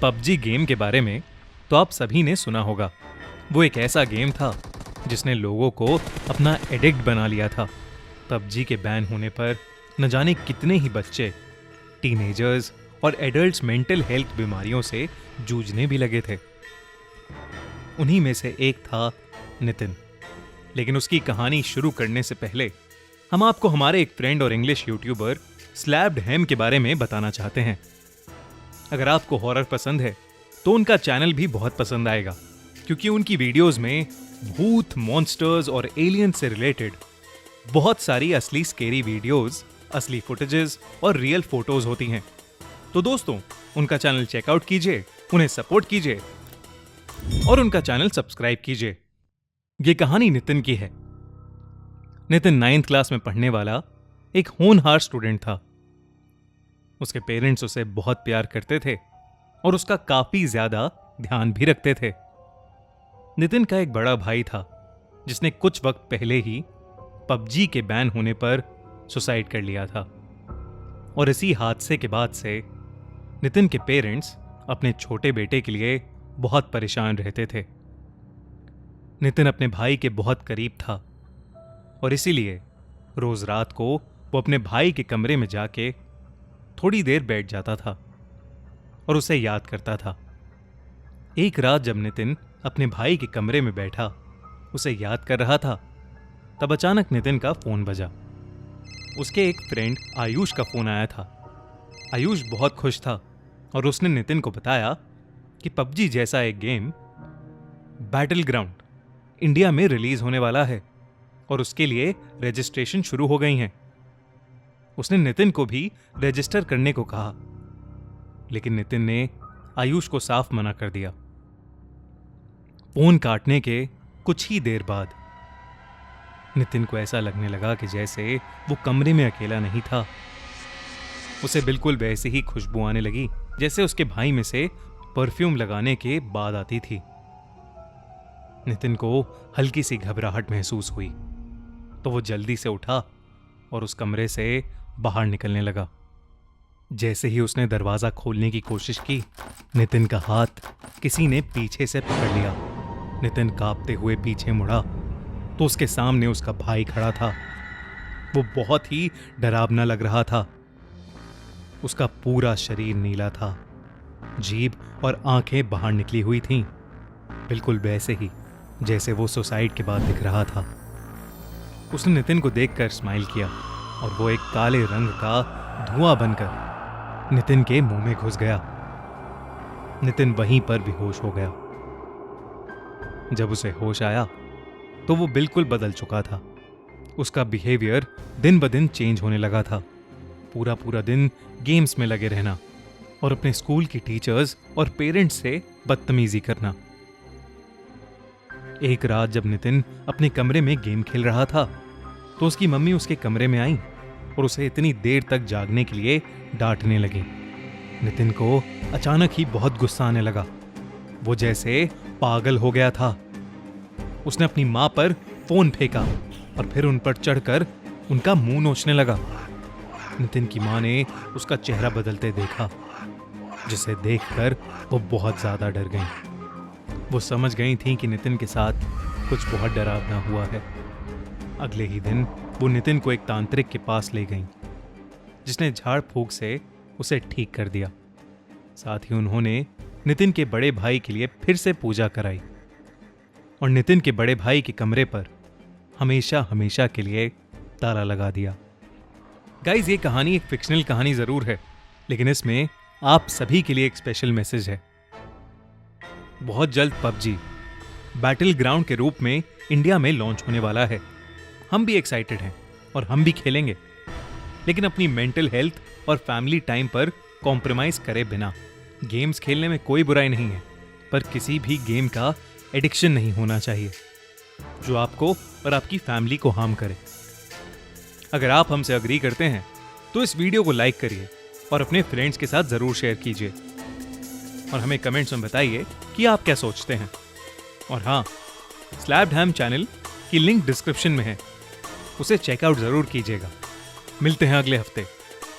PUBG game के बारे में तो आप सभी ने सुना होगा। वो एक ऐसा गेम था जिसने लोगों को अपना एडिक्ट बना लिया था। पबजी के बैन होने पर न जाने कितने ही बच्चे, टीनेजर्स और एडल्ट्स मेंटल हेल्थ बीमारियों से जूझने भी लगे थे। उन्हीं में से एक था नितिन। लेकिन उसकी कहानी शुरू करने से पहले हम आपको हमारे एक फ्रेंड और इंग्लिश यूट्यूबर स्लैप्ड हैम के बारे में बताना चाहते हैं। अगर आपको हॉरर पसंद है तो उनका चैनल भी बहुत पसंद आएगा, क्योंकि उनकी वीडियोस में भूत, मॉन्स्टर्स और एलियन से रिलेटेड बहुत सारी असली स्केरी वीडियोस, असली फुटेजेस और रियल फोटोज होती हैं। तो दोस्तों, उनका चैनल चेकआउट कीजिए, उन्हें सपोर्ट कीजिए और उनका चैनल सब्सक्राइब कीजिए। ये कहानी नितिन की है। नितिन 9th क्लास में पढ़ने वाला एक होनहार स्टूडेंट था। उसके पेरेंट्स उसे बहुत प्यार करते थे और उसका काफी ज्यादा ध्यान भी रखते थे। नितिन का एक बड़ा भाई था जिसने कुछ वक्त पहले ही पबजी के बैन होने पर सुसाइड कर लिया था। और इसी हादसे के बाद से नितिन के पेरेंट्स अपने छोटे बेटे के लिए बहुत परेशान रहते थे। नितिन अपने भाई के बहुत करीब था और इसीलिए रोज रात को वो अपने भाई के कमरे में जाके थोड़ी देर बैठ जाता था और उसे याद करता था। एक रात जब नितिन अपने भाई के कमरे में बैठा उसे याद कर रहा था, तब अचानक नितिन का फोन बजा। उसके एक फ्रेंड आयुष का फोन आया था। आयुष बहुत खुश था और उसने नितिन को बताया कि पबजी जैसा एक गेम बैटल ग्राउंड इंडिया में रिलीज होने वाला है और उसके लिए रजिस्ट्रेशन शुरू हो गई हैं। उसने नितिन को भी रजिस्टर करने को कहा, लेकिन नितिन ने आयुष को साफ मना कर दिया। फोन काटने के कुछ ही देर बाद नितिन को ऐसा लगने लगा कि जैसे वो कमरे में अकेला नहीं था। उसे बिल्कुल वैसे ही खुशबू आने लगी जैसे उसके भाई में से परफ्यूम लगाने के बाद आती थी। नितिन को हल्की सी घबराहट महसूस हुई तो वो जल्दी से उठा और उस कमरे से बाहर निकलने लगा। जैसे ही उसने दरवाजा खोलने की कोशिश की, नितिन का हाथ किसी ने पीछे से पकड़ लिया। नितिन कांपते हुए पीछे मुड़ा तो उसके सामने उसका भाई खड़ा था। वो बहुत ही डरावना लग रहा था। उसका पूरा शरीर नीला था, जीभ और आंखें बाहर निकली हुई थीं, बिल्कुल वैसे ही जैसे वो सुसाइड के बाद दिख रहा था। उसने नितिन को देखकर स्माइल किया और वो एक काले रंग का धुआं बनकर नितिन के मुंह में घुस गया। नितिन वहीं पर बेहोश हो गया। जब उसे होश आया तो वो बिल्कुल बदल चुका था। उसका बिहेवियर दिन ब दिन चेंज होने लगा था। पूरा पूरा दिन गेम्स में लगे रहना और अपने स्कूल की टीचर्स और पेरेंट्स से बदतमीजी करना। एक रात जब नितिन अपने कमरे में गेम खेल रहा था तो उसकी मम्मी उसके कमरे में आई और उसे इतनी देर तक जागने के लिए डांटने लगी। नितिन को अचानक ही बहुत गुस्सा आने लगा। वो जैसे पागल हो गया था। उसने अपनी मां पर फोन फेंका और फिर उन पर चढ़कर उनका मुंह नोचने लगा। नितिन की मां ने उसका चेहरा बदलते देखा, जिसे देखकर वो बहुत ज्यादा डर गई। वो समझ गई थी कि नितिन के साथ कुछ बहुत डरावना हुआ है। अगले ही दिन वो नितिन को एक तांत्रिक के पास ले गई, जिसने झाड़ फूंक से उसे ठीक कर दिया। साथ ही उन्होंने नितिन के बड़े भाई के लिए फिर से पूजा कराई और नितिन के बड़े भाई के कमरे पर हमेशा हमेशा के लिए ताला लगा दिया। गाइस, ये कहानी एक फिक्शनल कहानी जरूर है, लेकिन इसमें आप सभी के लिए एक स्पेशल मैसेज है। बहुत जल्द पबजी बैटल ग्राउंड के रूप में इंडिया में लॉन्च होने वाला है। हम भी एक्साइटेड हैं और हम भी खेलेंगे, लेकिन अपनी मेंटल हेल्थ और फैमिली टाइम पर कॉम्प्रोमाइज करे बिना। गेम्स खेलने में कोई बुराई नहीं है, पर किसी भी गेम का एडिक्शन नहीं होना चाहिए जो आपको और आपकी फैमिली को हार्म करे। अगर आप हमसे अग्री करते हैं तो इस वीडियो को लाइक करिए और अपने फ्रेंड्स के साथ जरूर शेयर कीजिए और हमें कमेंट्स में बताइए कि आप क्या सोचते हैं। और हाँ, स्लैप्ड हैम चैनल की लिंक डिस्क्रिप्शन में है, उसे चेकआउट जरूर कीजिएगा। मिलते हैं अगले हफ्ते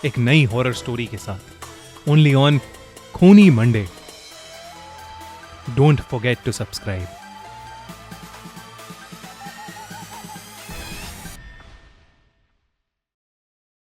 एक नई हॉरर स्टोरी के साथ, ओनली ऑन खूनी Monday. Don't forget to subscribe.